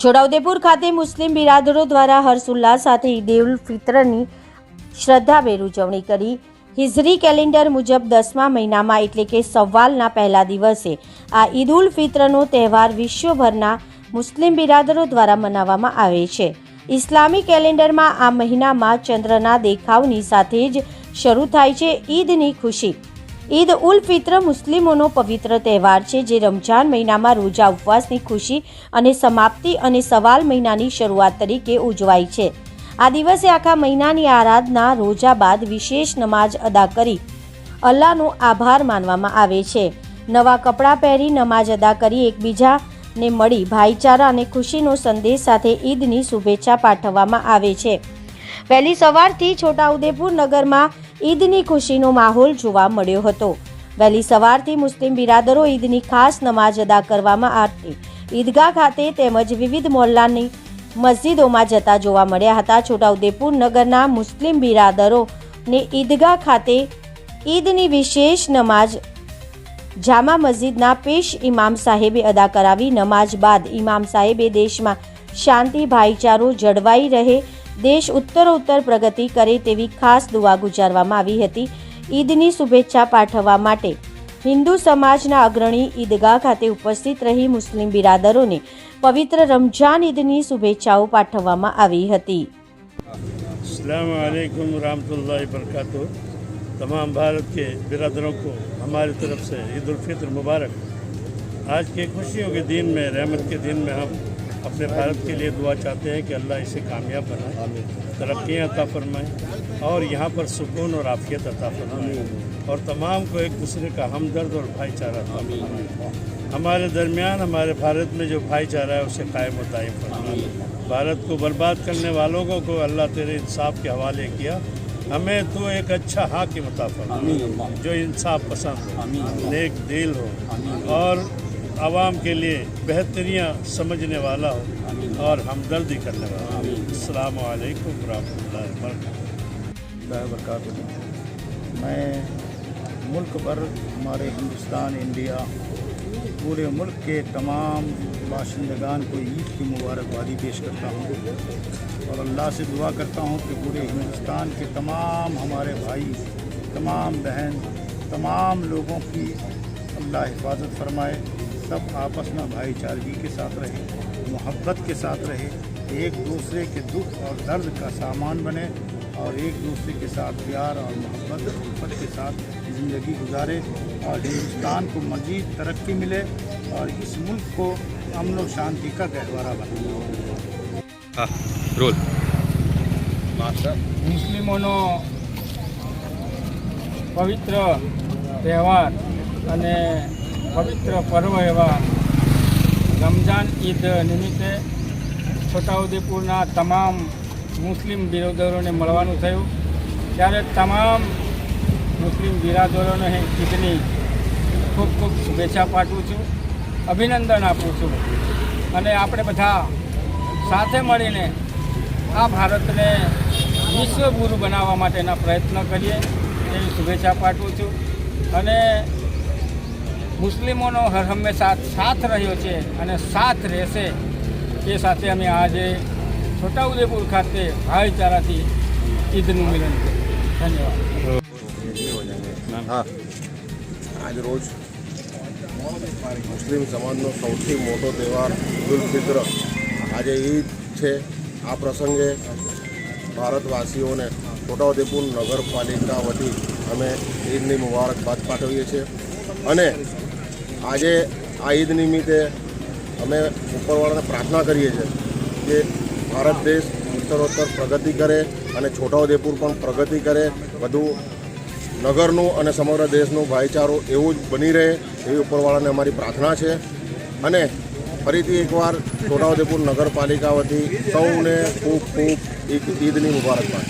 છોટાઉદેપુર ખાતે મુસ્લિમ બિરાદરો દ્વારા હર્ષોલ્લાસ સાથે ઈદ ઉલ ફિત્રની શ્રદ્ધાભેર ઉજવણી કરી। હિજરી કેલેન્ડર મુજબ 10મા મહિનામાં એટલે કે સવ્વાલના પહેલા દિવસે આ ઈદ ઉલ ફિત્રનો તહેવાર વિશ્વભરના મુસ્લિમ બિરાદરો દ્વારા મનાવવામાં આવે છે। ઇસ્લામી કેલેન્ડરમાં આ મહિનામાં ચંદ્રના દેખાવની સાથે જ શરૂ થાય છે ઈદની ખુશી। ઈદ ઉલ ફિત્ર મુસ્લિમોનો પવિત્ર તહેવાર છે જે રમઝાન મહિનામાં રોજા ઉપવાસની ખુશી અને સમાપ્તિ અને સવાલ મહિનાની શરૂઆત તરીકે ઉજવાય છે। આ દિવસે આખા મહિનાની આરાધના રોજા બાદ વિશેષ નમાઝ અદા કરી અલ્લાહનો આભાર માનવામાં આવે છે। નવા કપડાં પહેરી નમાઝ અદા કરી એકબીજાને મળી ભાઈચારા અને ખુશીનો સંદેશ સાથે ઈદની શુભેચ્છા પાઠવવામાં આવે છે। વહેલી સવારથી છોટાઉદેપુર નગરમાં ઈદની ખુશીનો માહોલ જોવા મળ્યો હતો। વહેલી સવારથી મુસ્લિમ બિરાદરો ઈદની ખાસ નમાઝ અદા કરવામાં આવી ઈદગાહ ખાતે તેમજ વિવિધ મોહલ્લાની મસ્જિદોમાં જતા જોવા મળ્યા હતા। છોટાઉદેપુર નગરના મુસ્લિમ બિરાદરોને ઈદગાહ ખાતે ઈદની વિશેષ નમાઝ જામા મસ્જિદના પેશ ઇમામ સાહેબે અદા કરાવી। નમાઝ બાદ ઇમામ સાહેબે દેશમાં શાંતિ ભાઈચારો જળવાઈ રહે, દેશ ઉત્તરોત્તર પ્રગતિ કરે તેવી ખાસ દુઆ ગુજારવામાં આવી હતી। ઈદની શુભેચ્છા પાઠવવા માટે હિન્દુ સમાજના અગ્રણી ઈદગાહ ખાતે ઉપસ્થિત રહી મુસ્લિમ બિરાદરોને પવિત્ર રમજાન ઈદની શુભેચ્છાઓ પાઠવવામાં આવી હતી। अस्सलाम वालेकुम रहमतुल्लाहि वबरकातुहू। तमाम भारत के बिरादरों को हमारी तरफ से ईद उल फित्र मुबारक। आज के खुशियों के दिन में, रहमत के दिन में हम अपने भारत के लिए दुआ चाहते हैं कि अल्लाह इसे कामयाब बनाए, तरक्कियाँ अता फरमाए और यहाँ पर सुकून और आफियत अता फरमाए और तमाम को एक दूसरे का हमदर्द और भाईचारा अता फरमाए। हमारे दरमियान हमारे भारत में जो भाईचारा है उसे कायम व दायम फरमाए। भारत को बर्बाद करने वालों को अल्लाह तेरे इंसाफ के हवाले किया। हमें तो एक अच्छा हाकिम अता फरमाए जो इंसाफ पसंद हो, नेक दिल हो और आवाम के लिए बेहतरियाँ समझने वाला हो और हमदर्दी करने वाला हो। अस्सलाम वालेकुम रहमतुल्लाहि वबरकातुहू। मैं मुल्क भर हमारे हिंदुस्तान, इंडिया, पूरे मुल्क के तमाम बाशिंदगान को ईद की मुबारकबादी पेश करता हूँ और अल्लाह से दुआ करता हूँ कि पूरे हिंदुस्तान के तमाम हमारे भाई, तमाम बहन, तमाम लोगों की अल्लाह हिफाजत फरमाए। सब आपस में भाईचारगी के साथ रहे, मोहब्बत के साथ रहे, एक दूसरे के दुख और दर्द का सामान बने और एक दूसरे के साथ प्यार और मोहब्बत और उल्फत के साथ ज़िंदगी गुजारे और हिंदुस्तान को मज़ीद तरक्की मिले और इस मुल्क को अमन और शांति का गहवारा बने। મુસ્લિમોનો પવિત્ર તહેવાર અને પવિત્ર પર્વ એવા રમજાન ઈદ નિમિત્તે છોટાઉદેપુરના તમામ મુસ્લિમ બિરાદરોને મળવાનું થયું ત્યારે તમામ મુસ્લિમ બિરાદરોને ઈદની ખૂબ ખૂબ શુભેચ્છા પાઠવું છું, અભિનંદન આપું છું અને આપણે બધા સાથે મળીને આ ભારતને વિશ્વગુરુ બનાવવા માટેના પ્રયત્ન કરીએ એવી શુભેચ્છા પાઠવું છું અને મુસ્લિમોનો હર હંમેશા સાથ રહ્યો છે અને સાથ રહેશે એ સાથે અમે આજે છોટાઉદેપુર ખાતે ભાઈચારાથી ઈદનું મિલન કર્યું। ધન્યવાદ। આજ રોજ મુસ્લિમ સમાજનો સૌથી મોટો તહેવાર ઈદ ઉલ ફિત્ર આજે ઈદ છે। આ પ્રસંગે ભારતવાસીઓને છોટાઉદેપુર નગરપાલિકા વતી અમે ઈદની મુબારકબાદ પાઠવીએ છીએ અને આજે આ ઈદ નિમિત્તે અમે ઉપરવાળાને પ્રાર્થના કરીએ છીએ કે ભારત દેશ ઉત્તરોત્તર પ્રગતિ કરે અને છોટાઉદેપુર પણ પ્રગતિ કરે, બધું નગરનું અને સમગ્ર દેશનું ભાઈચારો એવું જ બની રહે એવી ઉપરવાળાને અમારી પ્રાર્થના છે અને ફરીથી એકવાર છોટાઉદેપુર નગરપાલિકા વતી સૌને ખૂબ ખૂબ ઈદની મુબારકબાદ।